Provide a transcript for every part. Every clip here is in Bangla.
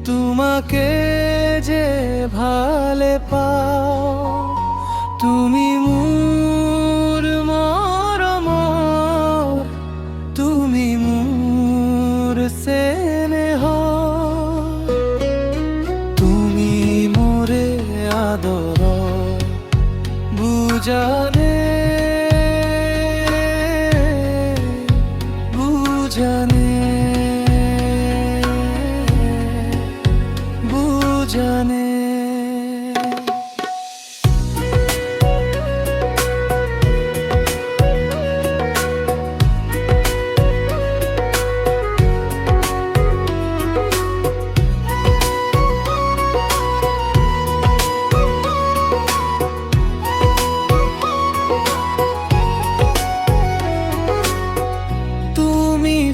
তোমাকে যে ভালে পাও তুমি মোর মৰমৰ তুমি মোর স্নেহ তুমি মোরে আদর বুজানে বুজানে বুজানে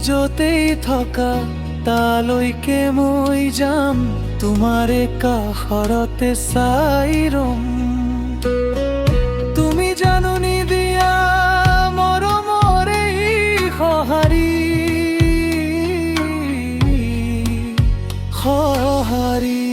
যতেই থকা তালৈকে মই যাম তোমাৰে কাষৰতে চাই ৰম তুমি জাননী দিয়া মৰমৰে সঁহাৰি